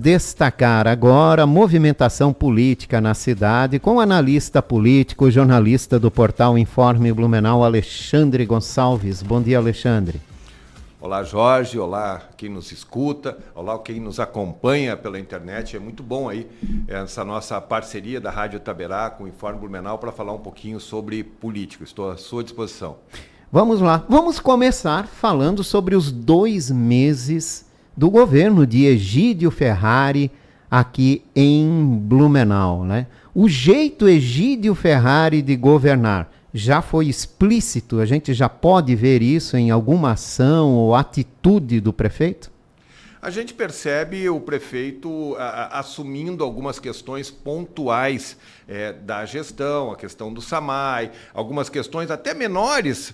Destacar agora a movimentação política na cidade com o analista político, jornalista do portal Informe Blumenau, Alexandre Gonçalves. Bom dia, Alexandre. Olá, Jorge. Olá, quem nos escuta. Olá, quem nos acompanha pela internet. É muito bom aí essa nossa parceria da Rádio Taberá com o Informe Blumenau para falar um pouquinho sobre política. Estou à sua disposição. Vamos lá. Vamos começar falando sobre os 2 meses do governo de Egídio Ferrari aqui em Blumenau, né? O jeito Egídio Ferrari de governar já foi explícito? A gente já pode ver isso em alguma ação ou atitude do prefeito? A gente percebe o prefeito assumindo algumas questões pontuais da gestão, a questão do SAMAI, algumas questões até menores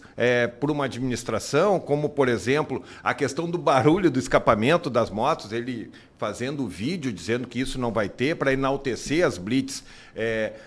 por uma administração, como, por exemplo, a questão do barulho do escapamento das motos, ele fazendo vídeo dizendo que isso não vai ter, para enaltecer as blitz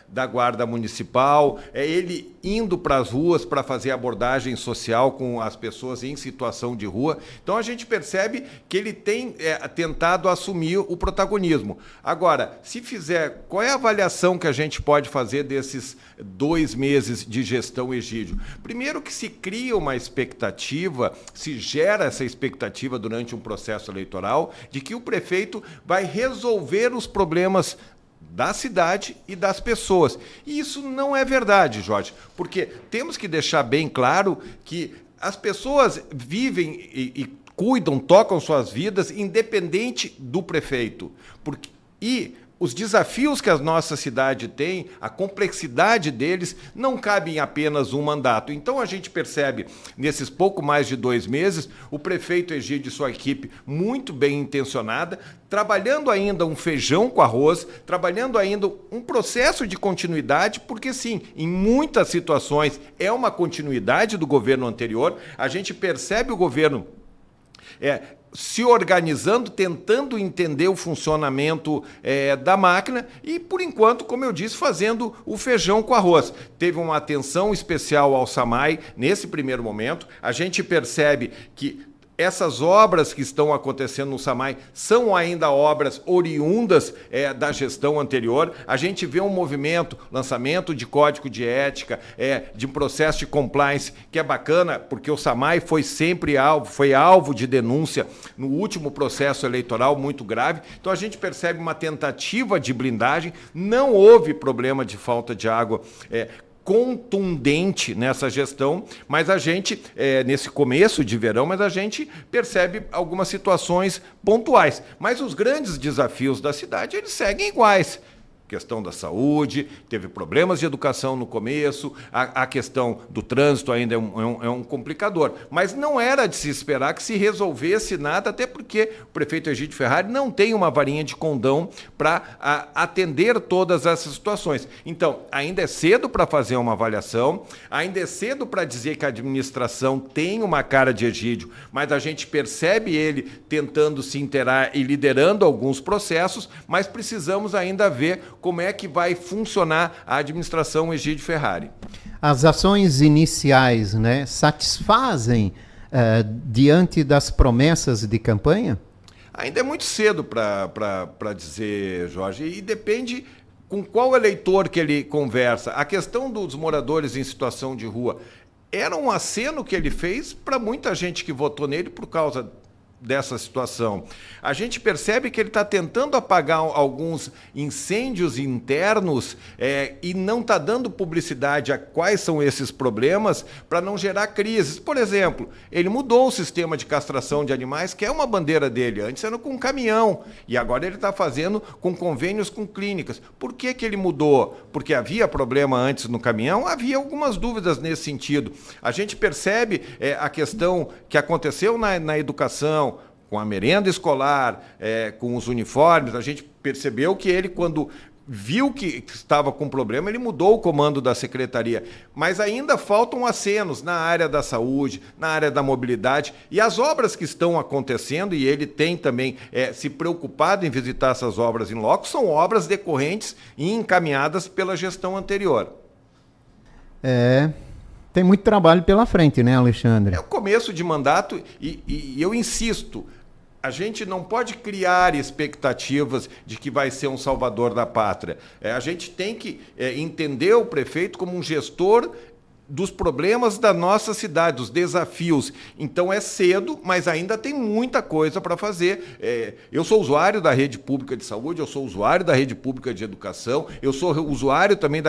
da Guarda Municipal, ele indo para as ruas para fazer abordagem social com as pessoas em situação de rua. Então a gente percebe que ele tem tentado assumir o protagonismo. Agora, se fizer, qual é a avaliação que a gente pode fazer desses 2 meses de gestão Egídio? Primeiro que se cria uma expectativa, se gera essa expectativa durante um processo eleitoral de que o prefeito vai resolver os problemas da cidade e das pessoas. E isso não é verdade, Jorge, porque temos que deixar bem claro que as pessoas vivem e cuidam, tocam suas vidas independente do prefeito. E os desafios que a nossa cidade tem, a complexidade deles, não cabem em apenas um mandato. Então a gente percebe, nesses pouco mais de 2 meses, o prefeito Egídio e sua equipe muito bem intencionada, trabalhando ainda um feijão com arroz, trabalhando ainda um processo de continuidade, porque sim, em muitas situações é uma continuidade do governo anterior. A gente percebe o governo se organizando, tentando entender o funcionamento da máquina e, por enquanto, como eu disse, fazendo o feijão com arroz. Teve uma atenção especial ao SAMAI nesse primeiro momento. A gente percebe que essas obras que estão acontecendo no SAMAI são ainda obras oriundas da gestão anterior. A gente vê um movimento, lançamento de código de ética, de um processo de compliance, que é bacana, porque o SAMAI foi sempre alvo de denúncia no último processo eleitoral muito grave. Então a gente percebe uma tentativa de blindagem, não houve problema de falta de água contundente nessa gestão, mas a gente, nesse começo de verão, mas a gente percebe algumas situações pontuais. Mas os grandes desafios da cidade, eles seguem iguais. Questão da saúde, teve problemas de educação no começo, a questão do trânsito ainda é um complicador. Mas não era de se esperar que se resolvesse nada, até porque o prefeito Egídio Ferrari não tem uma varinha de condão para atender todas essas situações. Então, ainda é cedo para fazer uma avaliação, ainda é cedo para dizer que a administração tem uma cara de Egídio, mas a gente percebe ele tentando se inteirar e liderando alguns processos, mas precisamos ainda ver como é que vai funcionar a administração Egídio Ferrari. As ações iniciais, né, satisfazem diante das promessas de campanha? Ainda é muito cedo para dizer, Jorge, e depende com qual eleitor que ele conversa. A questão dos moradores em situação de rua era um aceno que ele fez para muita gente que votou nele por causa dessa situação. A gente percebe que ele está tentando apagar alguns incêndios internos e não está dando publicidade a quais são esses problemas para não gerar crises. Por exemplo, ele mudou o sistema de castração de animais, que é uma bandeira dele. Antes era com caminhão e agora ele está fazendo com convênios com clínicas. Por que ele mudou? Porque havia problema antes no caminhão? Havia algumas dúvidas nesse sentido. A gente percebe a questão que aconteceu na educação, com a merenda escolar, com os uniformes. A gente percebeu que ele, quando viu que estava com problema, ele mudou o comando da secretaria. Mas ainda faltam acenos na área da saúde, na área da mobilidade, e as obras que estão acontecendo, e ele tem também se preocupado em visitar essas obras em loco, são obras decorrentes e encaminhadas pela gestão anterior. Tem muito trabalho pela frente, né, Alexandre? É o começo de mandato e eu insisto, A gente não pode criar expectativas de que vai ser um salvador da pátria. A gente tem que entender o prefeito como um gestor dos problemas da nossa cidade, dos desafios. Então é cedo, mas ainda tem muita coisa para fazer. Eu sou usuário da rede pública de saúde, eu sou usuário da rede pública de educação, eu sou usuário também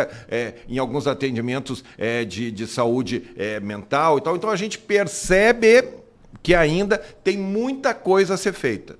em alguns atendimentos de saúde mental e tal. Então a gente percebe que ainda tem muita coisa a ser feita.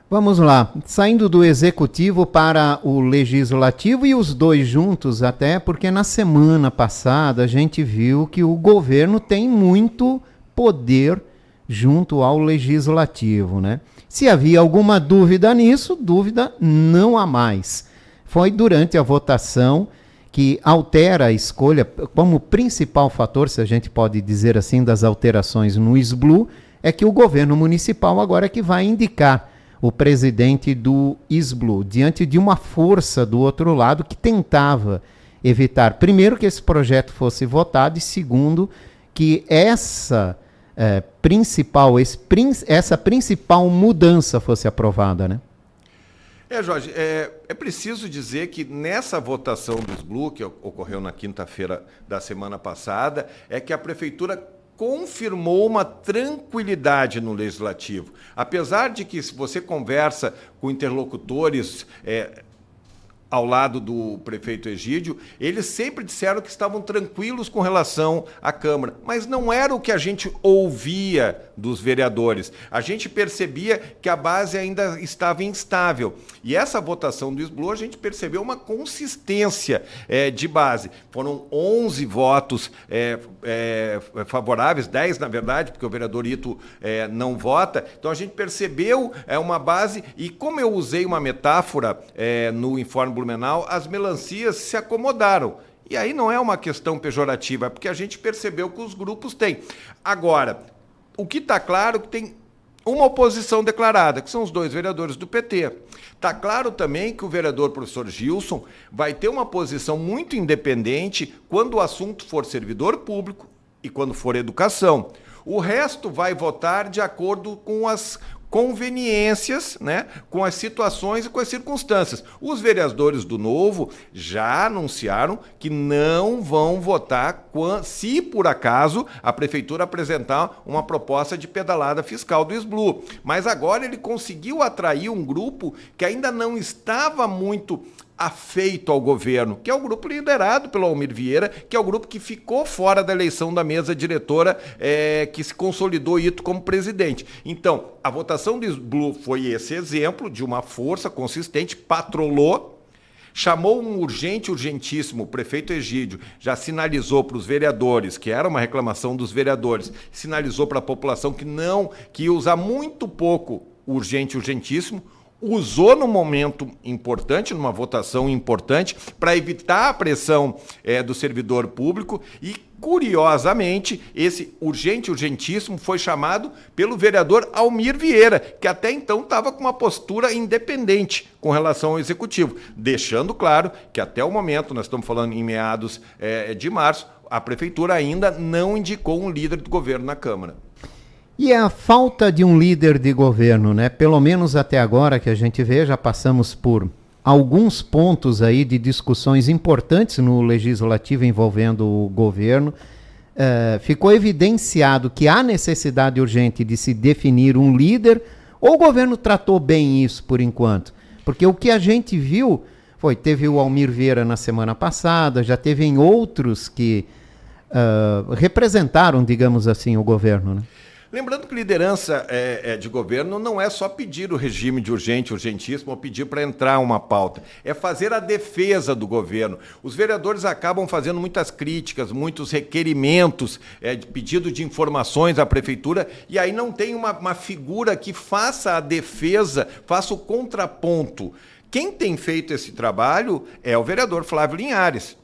Vamos lá, saindo do executivo para o legislativo e os dois juntos até, porque na semana passada a gente viu que o governo tem muito poder junto ao legislativo, né? Se havia alguma dúvida nisso, dúvida não há mais. Foi durante a votação que altera a escolha, como principal fator, se a gente pode dizer assim, das alterações no SBLU, é que o governo municipal agora é que vai indicar o presidente do SBLU, diante de uma força do outro lado que tentava evitar, primeiro, que esse projeto fosse votado e, segundo, que essa principal mudança fosse aprovada, né? Jorge, é preciso dizer que nessa votação do SBLU, que ocorreu na quinta-feira da semana passada, é que a Prefeitura confirmou uma tranquilidade no Legislativo. Apesar de que, se você conversa com interlocutores ao lado do prefeito Egídio, eles sempre disseram que estavam tranquilos com relação à Câmara, mas não era o que a gente ouvia dos vereadores. A gente percebia que a base ainda estava instável. E essa votação do SBLU, a gente percebeu uma consistência de base. Foram 11 votos favoráveis, 10 na verdade, porque o vereador Ito não vota. Então a gente percebeu uma base, e como eu usei uma metáfora no Informe Blumenau, as melancias se acomodaram. E aí não é uma questão pejorativa, é porque a gente percebeu que os grupos têm. Agora, o que está claro é que tem uma oposição declarada, que são os dois vereadores do PT. Está claro também que o vereador professor Gilson vai ter uma posição muito independente quando o assunto for servidor público e quando for educação. O resto vai votar de acordo com as conveniências, né, com as situações e com as circunstâncias. Os vereadores do Novo já anunciaram que não vão votar se, por acaso, a Prefeitura apresentar uma proposta de pedalada fiscal do SBLU. Mas agora ele conseguiu atrair um grupo que ainda não estava muito afeito ao governo, que é o grupo liderado pelo Almir Vieira, que é o grupo que ficou fora da eleição da mesa diretora, que se consolidou Ito como presidente. Então, a votação do SBLU foi esse exemplo de uma força consistente, patrolou, chamou um urgentíssimo, o prefeito Egídio já sinalizou para os vereadores, que era uma reclamação dos vereadores, sinalizou para a população que ia usar muito pouco o urgentíssimo, usou num momento importante, numa votação importante, para evitar a pressão do servidor público e, curiosamente, esse urgentíssimo foi chamado pelo vereador Almir Vieira, que até então estava com uma postura independente com relação ao Executivo, deixando claro que até o momento, nós estamos falando em meados de março, a Prefeitura ainda não indicou um líder do governo na Câmara. E a falta de um líder de governo, né? Pelo menos até agora que a gente vê, já passamos por alguns pontos aí de discussões importantes no legislativo envolvendo o governo. Ficou evidenciado que há necessidade urgente de se definir um líder, ou o governo tratou bem isso por enquanto? Porque o que a gente viu teve o Almir Vieira na semana passada, já teve em outros que representaram, digamos assim, o governo, né? Lembrando que liderança de governo não é só pedir o regime de urgentíssimo ou pedir para entrar uma pauta. É fazer a defesa do governo. Os vereadores acabam fazendo muitas críticas, muitos requerimentos, de pedido de informações à prefeitura, e aí não tem uma figura que faça a defesa, faça o contraponto. Quem tem feito esse trabalho é o vereador Flávio Linhares.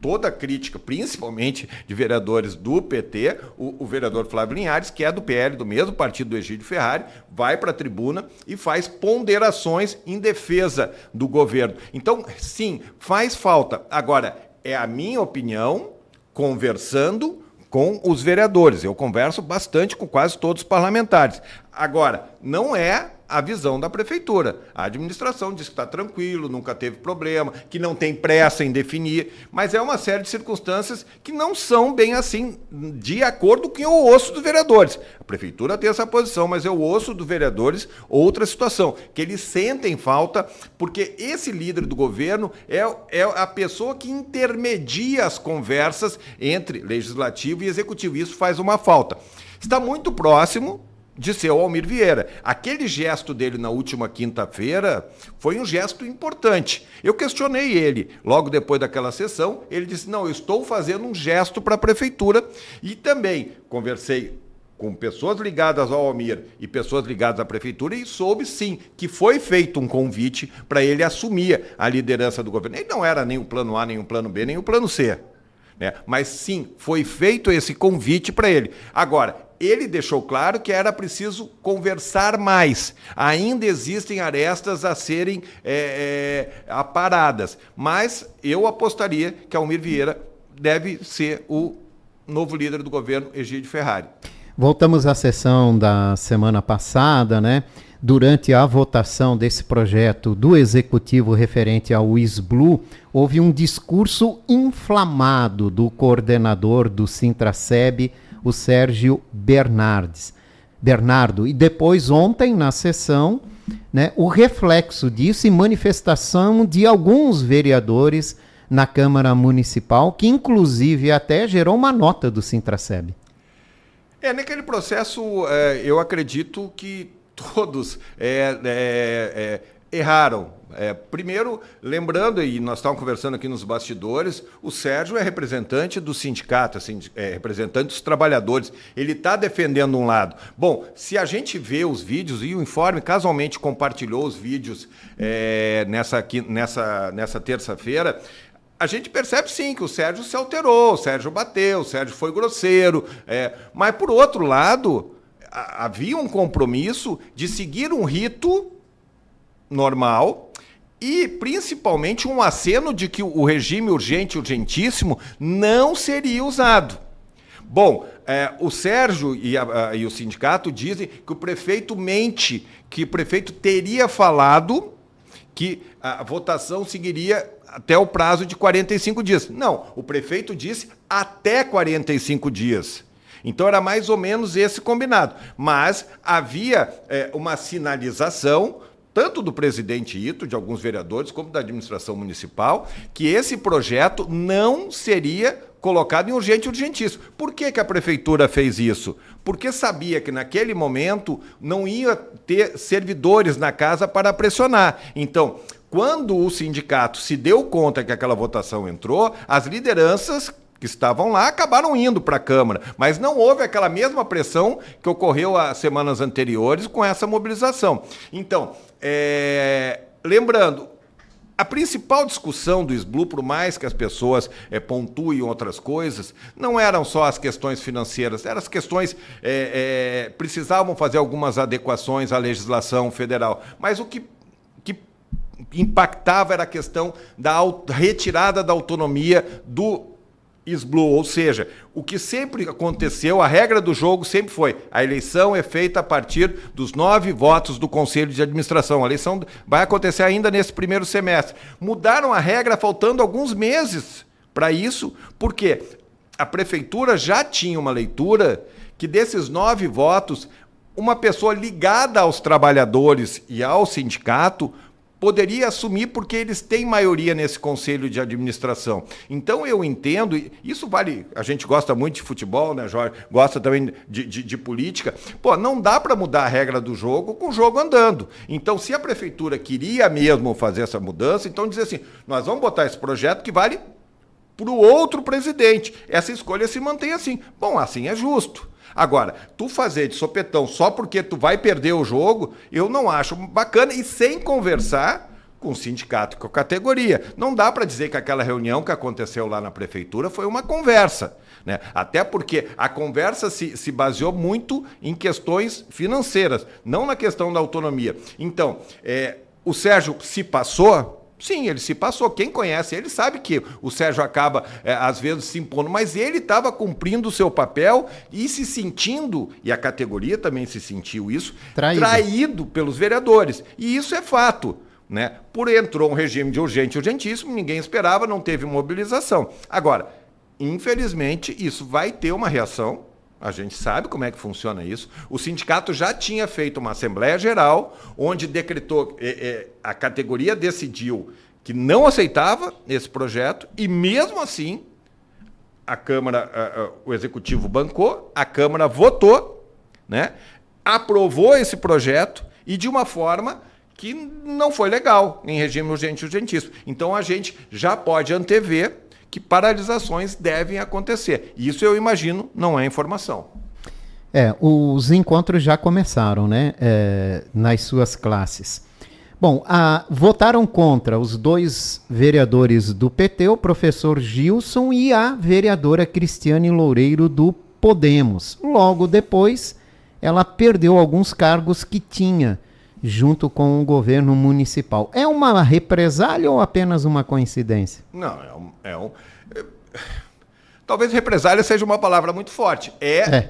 Toda a crítica, principalmente de vereadores do PT, o vereador Flávio Linhares, que é do PL, do mesmo partido do Egídio Ferrari, vai para a tribuna e faz ponderações em defesa do governo. Então, sim, faz falta. Agora, é a minha opinião, conversando com os vereadores. Eu converso bastante com quase todos os parlamentares. Agora, não é a visão da prefeitura. A administração diz que está tranquilo, nunca teve problema, que não tem pressa em definir, mas é uma série de circunstâncias que não são bem assim de acordo com o ouço dos vereadores. A prefeitura tem essa posição, mas eu ouço dos vereadores outra situação, que eles sentem falta, porque esse líder do governo é a pessoa que intermedia as conversas entre legislativo e executivo. Isso faz uma falta. Está muito próximo de ser o Almir Vieira. Aquele gesto dele na última quinta-feira foi um gesto importante. Eu questionei ele, logo depois daquela sessão, ele disse, não, eu estou fazendo um gesto para a prefeitura, e também conversei com pessoas ligadas ao Almir e pessoas ligadas à prefeitura e soube, sim, que foi feito um convite para ele assumir a liderança do governo. Ele não era nem o plano A, nem o plano B, nem o plano C, né? Mas sim, foi feito esse convite para ele. Agora, ele deixou claro que era preciso conversar mais. Ainda existem arestas a serem aparadas. Mas eu apostaria que Almir Vieira deve ser o novo líder do governo, Egídio Ferrari. Voltamos à sessão da semana passada, né? Durante a votação desse projeto do Executivo referente ao SBLU, houve um discurso inflamado do coordenador do Sintraceb, o Sérgio Bernardo. E depois, ontem, na sessão, né, o reflexo disso e manifestação de alguns vereadores na Câmara Municipal, que inclusive até gerou uma nota do Sintraceb. Naquele processo, eu acredito que todos erraram. Primeiro, lembrando, e nós estávamos conversando aqui nos bastidores, o Sérgio é representante do sindicato, representante dos trabalhadores. Ele está defendendo um lado. Bom, se a gente vê os vídeos, e o Informe casualmente compartilhou os vídeos nessa terça-feira, a gente percebe sim que o Sérgio se alterou, o Sérgio bateu, o Sérgio foi grosseiro. Mas, por outro lado, havia um compromisso de seguir um rito normal e, principalmente, um aceno de que o regime urgente e urgentíssimo não seria usado. Bom, o Sérgio e o sindicato dizem que o prefeito mente, que o prefeito teria falado que a votação seguiria até o prazo de 45 dias. Não, o prefeito disse até 45 dias. Então era mais ou menos esse combinado. Mas havia uma sinalização, tanto do presidente Ito, de alguns vereadores, como da administração municipal, que esse projeto não seria colocado em urgente e urgentíssimo. Por que a prefeitura fez isso? Porque sabia que naquele momento não ia ter servidores na casa para pressionar. Então, quando o sindicato se deu conta que aquela votação entrou, as lideranças que estavam lá acabaram indo para a Câmara, mas não houve aquela mesma pressão que ocorreu as semanas anteriores com essa mobilização. Então, lembrando, a principal discussão do SBLU, por mais que as pessoas pontuem outras coisas, não eram só as questões financeiras, eram as questões, precisavam fazer algumas adequações à legislação federal, mas o que impactava era a questão da retirada da autonomia do SBLU, ou seja, o que sempre aconteceu, a regra do jogo sempre foi, a eleição é feita a partir dos 9 votos do Conselho de Administração. A eleição vai acontecer ainda nesse primeiro semestre. Mudaram a regra faltando alguns meses para isso, porque a prefeitura já tinha uma leitura que desses 9 votos, uma pessoa ligada aos trabalhadores e ao sindicato poderia assumir porque eles têm maioria nesse conselho de administração. Então eu entendo, isso vale, a gente gosta muito de futebol, né, Jorge? Gosta também de política. Pô, não dá para mudar a regra do jogo com o jogo andando. Então, se a prefeitura queria mesmo fazer essa mudança, então dizer assim, nós vamos botar esse projeto que vale para o outro presidente. Essa escolha se mantém assim. Bom, assim é justo. Agora, tu fazer de sopetão só porque tu vai perder o jogo, eu não acho bacana, e sem conversar com o sindicato, com a categoria. Não dá para dizer que aquela reunião que aconteceu lá na prefeitura foi uma conversa, né? Até porque a conversa se baseou muito em questões financeiras, não na questão da autonomia. Então, o Sérgio se passou, Sim, ele se passou. Quem conhece ele sabe que o Sérgio acaba, às vezes, se impondo, mas ele estava cumprindo o seu papel e se sentindo, e a categoria também se sentiu isso, traído pelos vereadores. E isso é fato. Né? Entrou um regime de urgentíssimo, ninguém esperava, não teve mobilização. Agora, infelizmente, isso vai ter uma reação. A gente sabe como é que funciona isso. O sindicato já tinha feito uma Assembleia Geral, onde decretou, a categoria decidiu que não aceitava esse projeto, e mesmo assim, a Câmara, o Executivo bancou, a Câmara votou, né? Aprovou esse projeto, e de uma forma que não foi legal, em regime urgentíssimo. Então, a gente já pode antever que paralisações devem acontecer. Isso, eu imagino, não é informação. Os encontros já começaram, né? Nas suas classes. Bom, votaram contra os 2 vereadores do PT, o professor Gilson e a vereadora Cristiane Loureiro do Podemos. Logo depois, ela perdeu alguns cargos que tinha junto com o governo municipal. É uma represália ou apenas uma coincidência? Não, talvez represália seja uma palavra muito forte.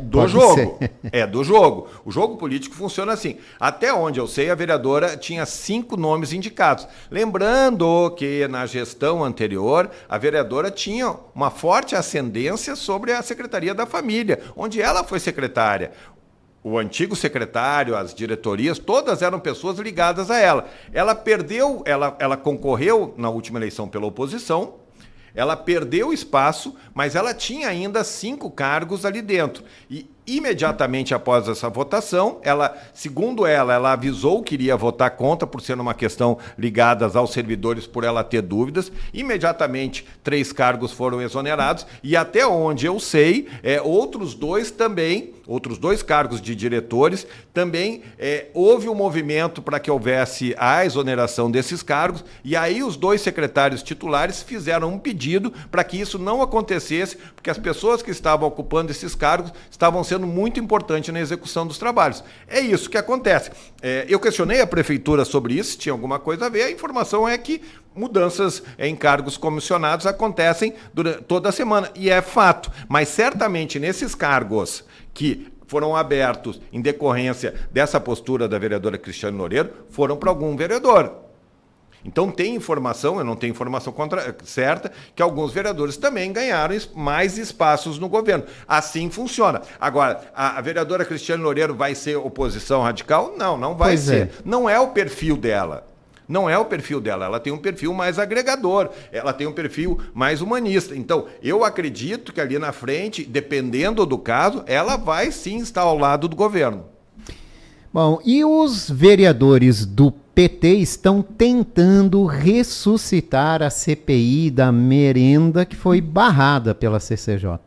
Do jogo. É do jogo. O jogo político funciona assim. Até onde eu sei, a vereadora tinha 5 nomes indicados. Lembrando que na gestão anterior, a vereadora tinha uma forte ascendência sobre a Secretaria da Família, onde ela foi secretária. O antigo secretário, as diretorias, todas eram pessoas ligadas a ela. Ela perdeu, ela concorreu na última eleição pela oposição, ela perdeu espaço, mas ela tinha ainda 5 cargos ali dentro. E imediatamente após essa votação, segundo ela avisou que iria votar contra por ser uma questão ligada aos servidores, por ela ter dúvidas. Imediatamente 3 cargos foram exonerados e até onde eu sei, outros 2 cargos de diretores também houve um movimento para que houvesse a exoneração desses cargos, e aí os 2 secretários titulares fizeram um pedido para que isso não acontecesse, porque as pessoas que estavam ocupando esses cargos estavam sendo muito importantes na execução dos trabalhos. É isso que acontece. Eu questionei a prefeitura sobre isso, se tinha alguma coisa a ver. A informação é que mudanças em cargos comissionados acontecem toda semana, e é fato. Mas certamente nesses cargos que foram abertos em decorrência dessa postura da vereadora Cristiane Loureiro, foram para algum vereador. Então tem informação, eu não tenho informação certa, que alguns vereadores também ganharam mais espaços no governo. Assim funciona. Agora, a vereadora Cristiane Loureiro vai ser oposição radical? Não vai ser. Não é o perfil dela. Não é o perfil dela, ela tem um perfil mais agregador, ela tem um perfil mais humanista. Então, eu acredito que ali na frente, dependendo do caso, ela vai sim estar ao lado do governo. Bom, e os vereadores do PT estão tentando ressuscitar a CPI da merenda que foi barrada pela CCJ.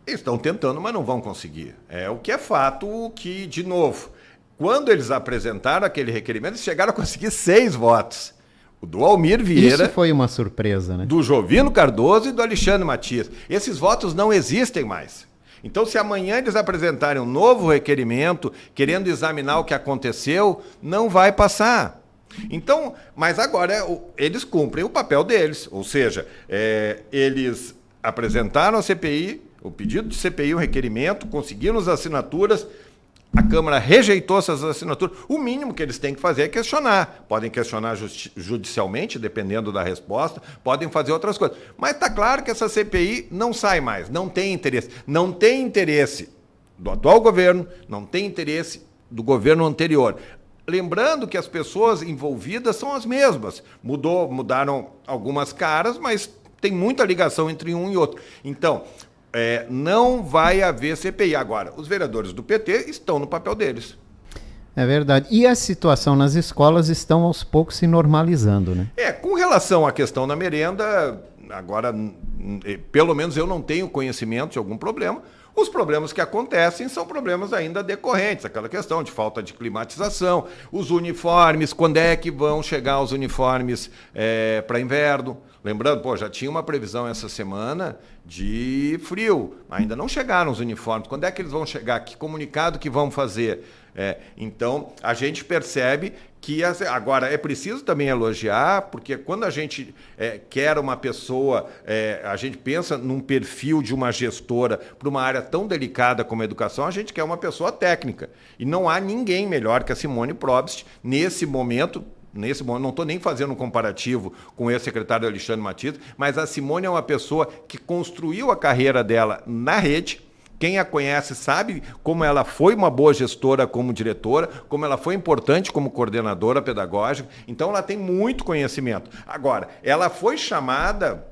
Estão tentando, mas não vão conseguir. O que é fato que, de novo, quando eles apresentaram aquele requerimento, eles chegaram a conseguir 6 votos. O do Almir Vieira... Isso foi uma surpresa, né? Do Jovino Cardoso e do Alexandre Matias. Esses votos não existem mais. Então, se amanhã eles apresentarem um novo requerimento, querendo examinar o que aconteceu, não vai passar. Então, mas agora eles cumprem o papel deles. Ou seja, eles apresentaram a CPI, o pedido de CPI, o requerimento, conseguiram as assinaturas, a Câmara rejeitou essas assinaturas. O mínimo que eles têm que fazer é questionar. Podem questionar judicialmente, dependendo da resposta, podem fazer outras coisas. Mas está claro que essa CPI não sai mais, não tem interesse. Não tem interesse do atual governo, não tem interesse do governo anterior. Lembrando que as pessoas envolvidas são as mesmas. Mudaram algumas caras, mas tem muita ligação entre um e outro. Então... não vai haver CPI. Agora, os vereadores do PT estão no papel deles. É verdade. E a situação nas escolas estão aos poucos se normalizando, né? Com relação à questão da merenda, agora, pelo menos eu não tenho conhecimento de algum problema. Os problemas que acontecem são problemas ainda decorrentes, aquela questão de falta de climatização, os uniformes, quando é que vão chegar os uniformes para inverno? Lembrando, já tinha uma previsão essa semana de frio, ainda não chegaram os uniformes. Quando é que eles vão chegar? Que comunicado que vão fazer? Então, a gente percebe Agora, é preciso também elogiar, porque quando a gente quer uma pessoa, a gente pensa num perfil de uma gestora para uma área tão delicada como a educação, a gente quer uma pessoa técnica. E não há ninguém melhor que a Simone Probst nesse momento, não estou nem fazendo um comparativo com o ex-secretário Alexandre Matias, mas a Simone é uma pessoa que construiu a carreira dela na rede. Quem a conhece sabe como ela foi uma boa gestora como diretora, como ela foi importante como coordenadora pedagógica. Então, ela tem muito conhecimento. Agora, ela foi chamada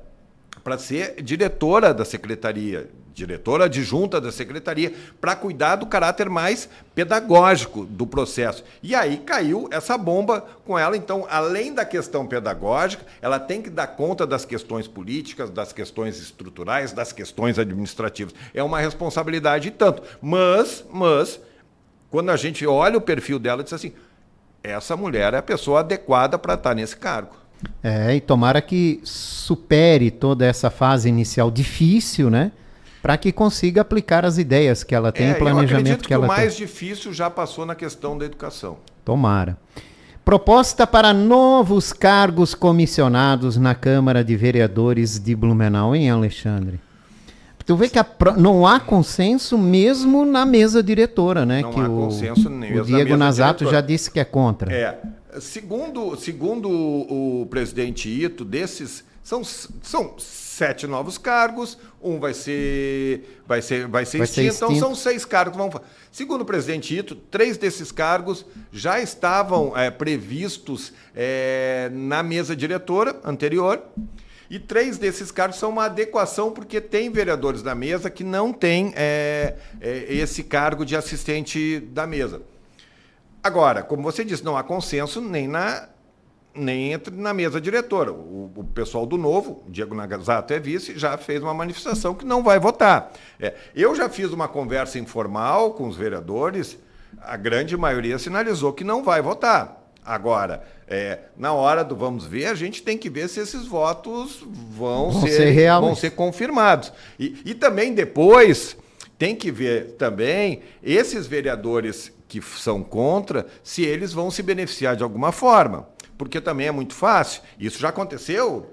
para ser diretora da secretaria, diretora adjunta da secretaria, para cuidar do caráter mais pedagógico do processo. E aí caiu essa bomba com ela. Então, além da questão pedagógica, ela tem que dar conta das questões políticas, das questões estruturais, das questões administrativas. É uma responsabilidade e tanto. Mas, quando a gente olha o perfil dela, diz assim, essa mulher é a pessoa adequada para estar nesse cargo. E tomara que supere toda essa fase inicial difícil, né? Para que consiga aplicar as ideias que ela tem, o planejamento que ela tem. O mais difícil já passou na questão da educação. Tomara. Proposta para novos cargos comissionados na Câmara de Vereadores de Blumenau, hein, Alexandre? Tu vê que não há consenso mesmo na mesa diretora, né? Não que há consenso mesmo. O Diego Nasato já disse que é contra. Segundo o presidente Ito, desses são 7 novos cargos, um vai ser extinto, então são 6 cargos. Segundo o presidente Ito, 3 desses cargos já estavam previstos na mesa diretora anterior, e 3 desses cargos são uma adequação, porque tem vereadores da mesa que não têm esse cargo de assistente da mesa. Agora, como você disse, não há consenso nem na mesa diretora. O pessoal do Novo, o Diego Nasato é vice, já fez uma manifestação que não vai votar. Eu já fiz uma conversa informal com os vereadores, a grande maioria sinalizou que não vai votar. Agora, na hora do vamos ver, a gente tem que ver se esses votos vão ser confirmados. E também depois tem que ver também esses vereadores que são contra, se eles vão se beneficiar de alguma forma. Porque também é muito fácil. Isso já aconteceu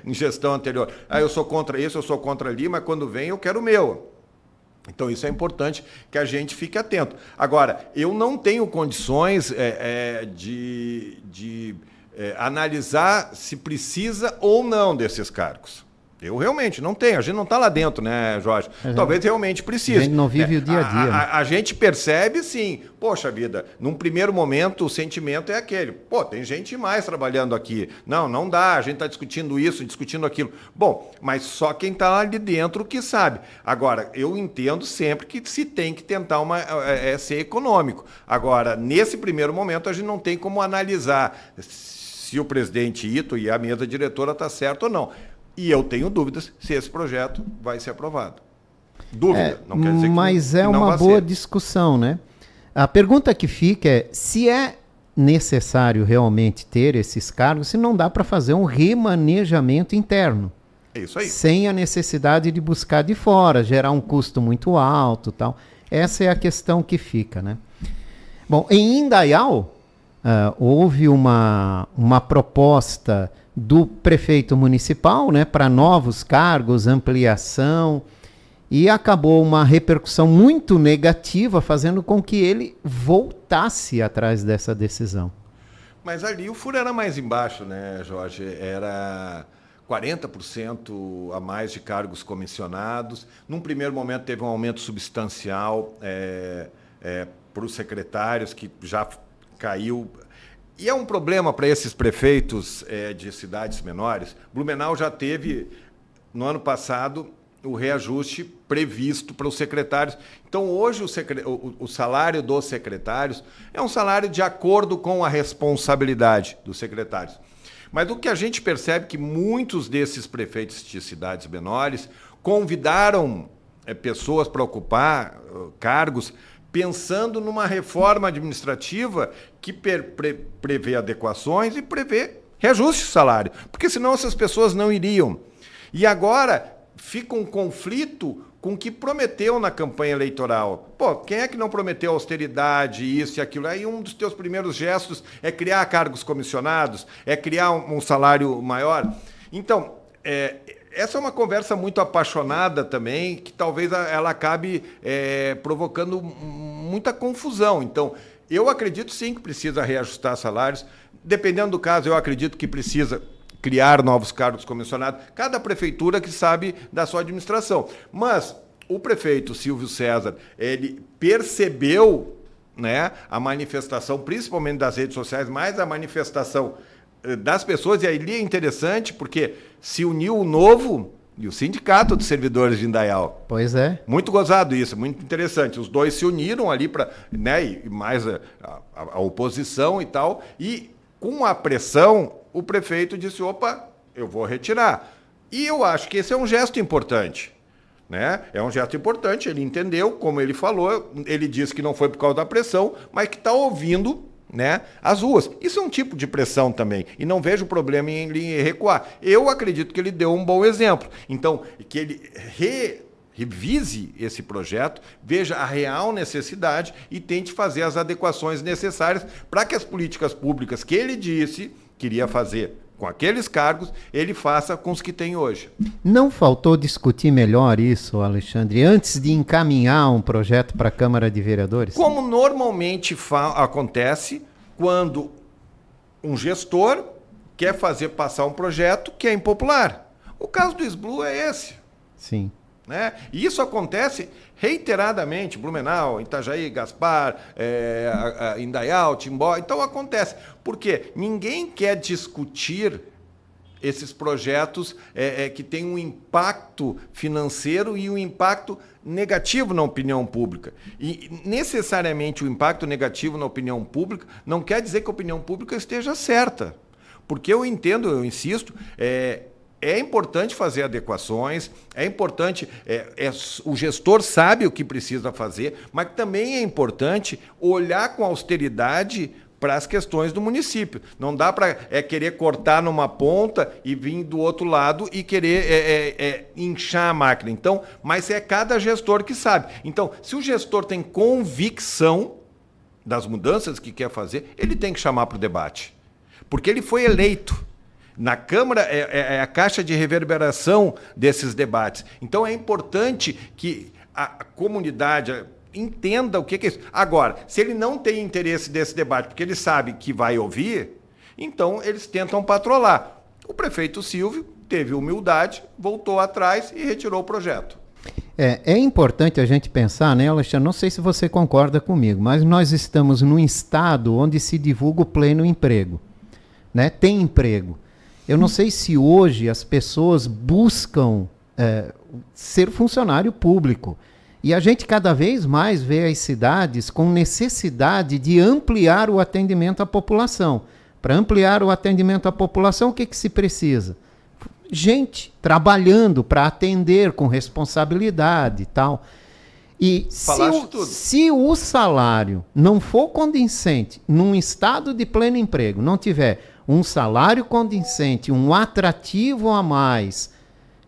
em gestão anterior. Eu sou contra isso, eu sou contra ali, mas quando vem eu quero o meu. Então, isso é importante que a gente fique atento. Agora, eu não tenho condições de analisar se precisa ou não desses cargos. Eu realmente não tenho. A gente não está lá dentro, né, Jorge? Talvez realmente precise. A gente não vive o dia a dia. A gente percebe, sim. Poxa vida, num primeiro momento o sentimento é aquele. Tem gente mais trabalhando aqui. Não dá, a gente está discutindo isso, discutindo aquilo. Bom, mas só quem está ali dentro que sabe. Agora, eu entendo sempre que se tem que tentar ser econômico. Agora, nesse primeiro momento, a gente não tem como analisar se o presidente Ito e a mesa diretora está certo ou não. E eu tenho dúvidas se esse projeto vai ser aprovado. Dúvida, não quer dizer que mas é uma boa discussão, né? A pergunta que fica é se é necessário realmente ter esses cargos, se não dá para fazer um remanejamento interno. É isso aí. Sem a necessidade de buscar de fora, gerar um custo muito alto, tal. Essa é a questão que fica, né? Bom, em Indaial, houve uma proposta do prefeito municipal, né, para novos cargos, ampliação, e acabou uma repercussão muito negativa, fazendo com que ele voltasse atrás dessa decisão. Mas ali o furo era mais embaixo, né, Jorge? Era 40% a mais de cargos comissionados. Num primeiro momento teve um aumento substancial para os secretários, que já caiu. E é um problema para esses prefeitos de cidades menores. Blumenau já teve, no ano passado, o reajuste previsto para os secretários. Então, hoje, o salário dos secretários é um salário de acordo com a responsabilidade dos secretários. Mas o que a gente percebe é que muitos desses prefeitos de cidades menores convidaram pessoas para ocupar cargos pensando numa reforma administrativa que prevê adequações e prevê reajuste de salário, porque senão essas pessoas não iriam. E agora fica um conflito com o que prometeu na campanha eleitoral. Pô, quem é que não prometeu austeridade, isso e aquilo? Aí um dos teus primeiros gestos é criar cargos comissionados, é criar um salário maior. Então, essa é uma conversa muito apaixonada também, que talvez ela acabe provocando muita confusão. Então, eu acredito sim que precisa reajustar salários. Dependendo do caso, eu acredito que precisa criar novos cargos comissionados. Cada prefeitura que sabe da sua administração. Mas o prefeito Silvio César, ele percebeu, né, a manifestação, principalmente das redes sociais, mais a manifestação das pessoas, e ali é interessante porque se uniu o Novo e o Sindicato dos Servidores de Indaial. Pois é. Muito gozado isso, muito interessante. Os dois se uniram ali para, né, e mais a oposição e tal, e com a pressão, o prefeito disse, opa, eu vou retirar. E eu acho que esse é um gesto importante. Né? É um gesto importante, ele entendeu, como ele falou, ele disse que não foi por causa da pressão, mas que está ouvindo, né, as ruas. Isso é um tipo de pressão também, e não vejo problema em recuar. Eu acredito que ele deu um bom exemplo. Então, que ele revise esse projeto, veja a real necessidade e tente fazer as adequações necessárias para que as políticas públicas que ele disse queria fazer com aqueles cargos, ele faça com os que tem hoje. Não faltou discutir melhor isso, Alexandre, antes de encaminhar um projeto para a Câmara de Vereadores? Como normalmente acontece quando um gestor quer fazer passar um projeto que é impopular. O caso do SBLU é esse. Sim. Né? E isso acontece reiteradamente, Blumenau, Itajaí, Gaspar, Indaial, Timbó. Então acontece. Porque ninguém quer discutir esses projetos que têm um impacto financeiro e um impacto negativo na opinião pública. E necessariamente o impacto negativo na opinião pública não quer dizer que a opinião pública esteja certa. Porque eu entendo, eu insisto, é importante fazer adequações, é importante, o gestor sabe o que precisa fazer, mas também é importante olhar com austeridade para as questões do município. Não dá para querer cortar numa ponta e vir do outro lado e querer inchar a máquina. Então, mas é cada gestor que sabe. Então, se o gestor tem convicção das mudanças que quer fazer, ele tem que chamar para o debate. Porque ele foi eleito. Na Câmara é a caixa de reverberação desses debates. Então é importante que a comunidade entenda o que é isso. Agora, se ele não tem interesse desse debate, porque ele sabe que vai ouvir, então eles tentam patrolar. O prefeito Silvio teve humildade, voltou atrás e retirou o projeto. É importante a gente pensar, né, Alexandre? Não sei se você concorda comigo, mas nós estamos num estado onde se divulga o pleno emprego. Né? Tem emprego. Eu não sei se hoje as pessoas buscam ser funcionário público. E a gente cada vez mais vê as cidades com necessidade de ampliar o atendimento à população. Para ampliar o atendimento à população, o que se precisa? Gente trabalhando para atender com responsabilidade e tal. E se o salário não for condizente num estado de pleno emprego, não tiver um salário condizente, um atrativo a mais,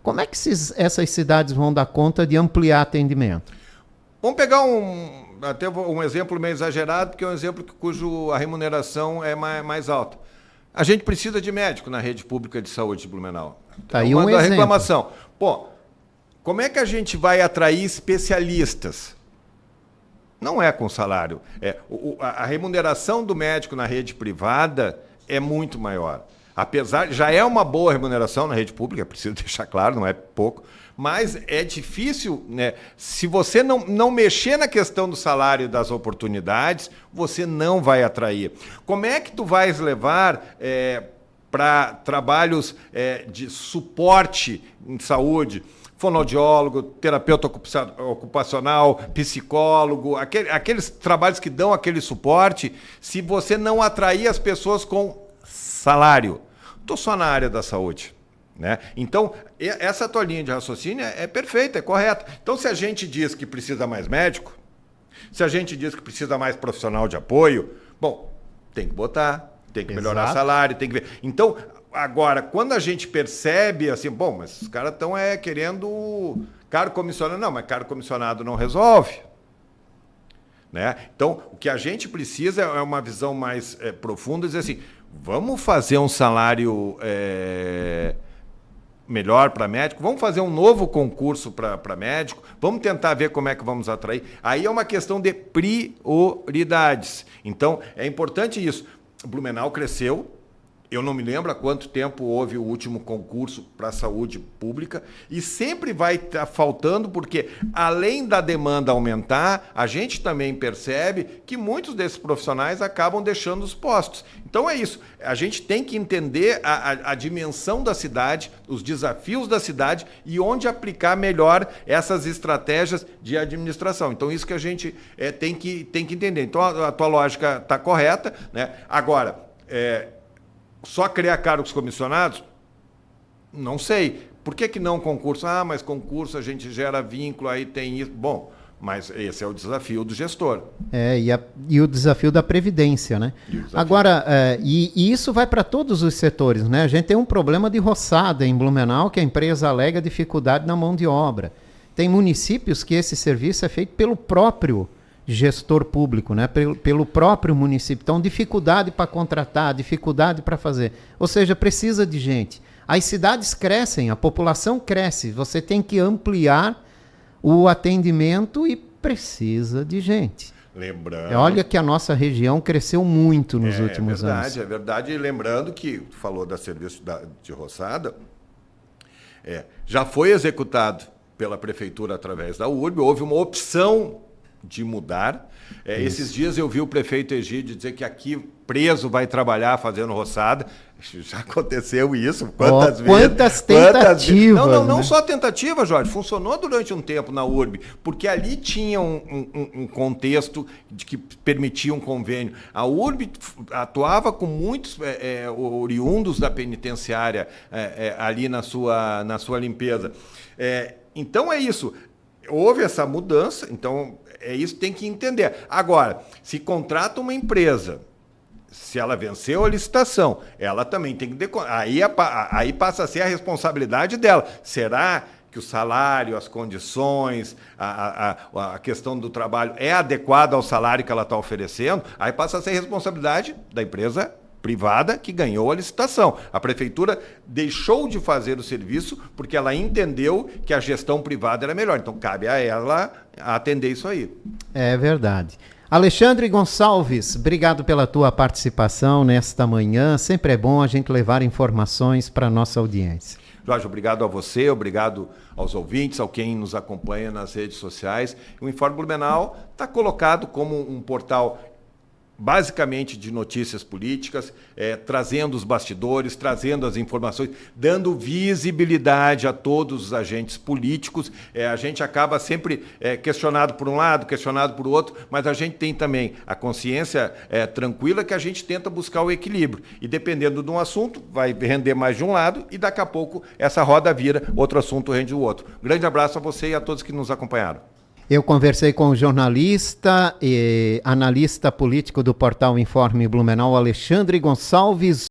como é que essas cidades vão dar conta de ampliar atendimento? Vamos pegar um exemplo meio exagerado, porque é um exemplo cuja remuneração é mais alta. A gente precisa de médico na rede pública de saúde de Blumenau. Tá aí um exemplo. Reclamação. Pô, como é que a gente vai atrair especialistas? Não é com salário. A remuneração do médico na rede privada é muito maior. Apesar, já é uma boa remuneração na rede pública, preciso deixar claro, não é pouco, mas é difícil, né? Se você não mexer na questão do salário e das oportunidades, você não vai atrair. Como é que tu vais levar para trabalhos de suporte em saúde, fonoaudiólogo, terapeuta ocupacional, psicólogo, aqueles trabalhos que dão aquele suporte, se você não atrair as pessoas com salário? Estou só na área da saúde. Né? Então, essa tua linha de raciocínio é perfeita, é correta. Então, se a gente diz que precisa mais médico, se a gente diz que precisa mais profissional de apoio, bom, tem que botar, tem que melhorar salário, tem que ver. Então, agora, quando a gente percebe assim, bom, mas os caras estão querendo Cargo comissionado, não, mas cargo comissionado não resolve. Né? Então, o que a gente precisa é uma visão mais profunda, dizer assim, vamos fazer um salário melhor para médico, vamos fazer um novo concurso para médico, vamos tentar ver como é que vamos atrair. Aí é uma questão de prioridades. Então, é importante isso. Blumenau cresceu. Eu não me lembro há quanto tempo houve o último concurso para a saúde pública e sempre vai estar faltando porque, além da demanda aumentar, a gente também percebe que muitos desses profissionais acabam deixando os postos. Então é isso, a gente tem que entender a dimensão da cidade, os desafios da cidade e onde aplicar melhor essas estratégias de administração. Então isso que a gente tem que entender. Então a tua lógica está correta, né? Agora, só criar cargos comissionados? Não sei. Por que não concurso? Ah, mas concurso a gente gera vínculo, aí tem isso. Bom, mas esse é o desafio do gestor. E o desafio da Previdência, né? Agora, e isso vai para todos os setores, né? A gente tem um problema de roçada em Blumenau, que a empresa alega dificuldade na mão de obra. Tem municípios que esse serviço é feito pelo próprio gestor público, né? Pelo próprio município. Então, dificuldade para contratar, dificuldade para fazer. Ou seja, precisa de gente. As cidades crescem, a população cresce. Você tem que ampliar o atendimento e precisa de gente. Lembrando. Olha que a nossa região cresceu muito nos últimos anos. É verdade. E lembrando que tu falou da serviço de roçada, já foi executado pela prefeitura através da URB, houve uma opção de mudar. Esses dias eu vi o prefeito Egídio dizer que aqui preso vai trabalhar fazendo roçada. Já aconteceu isso. Quantas tentativas. Não né? só tentativa, Jorge. Funcionou durante um tempo na URB, porque ali tinha um contexto de que permitia um convênio. A URB atuava com muitos oriundos da penitenciária ali na sua limpeza. Então é isso. Houve essa mudança, então isso tem que entender. Agora, se contrata uma empresa, se ela venceu a licitação, ela também tem que aí passa a ser a responsabilidade dela. Será que o salário, as condições, a questão do trabalho é adequada ao salário que ela está oferecendo? Aí passa a ser responsabilidade da empresa privada que ganhou a licitação. A prefeitura deixou de fazer o serviço porque ela entendeu que a gestão privada era melhor. Então, cabe a ela atender isso aí. É verdade. Alexandre Gonçalves, obrigado pela tua participação nesta manhã. Sempre é bom a gente levar informações para a nossa audiência. Jorge, obrigado a você, obrigado aos ouvintes, a quem nos acompanha nas redes sociais. O Informe Blumenau está colocado como um portal basicamente de notícias políticas, trazendo os bastidores, trazendo as informações, dando visibilidade a todos os agentes políticos. A gente acaba sempre questionado por um lado, questionado por outro, mas a gente tem também a consciência tranquila que a gente tenta buscar o equilíbrio. E dependendo de um assunto, vai render mais de um lado e daqui a pouco essa roda vira, outro assunto rende o outro. Grande abraço a você e a todos que nos acompanharam. Eu conversei com o jornalista e analista político do portal Informe Blumenau, Alexandre Gonçalves.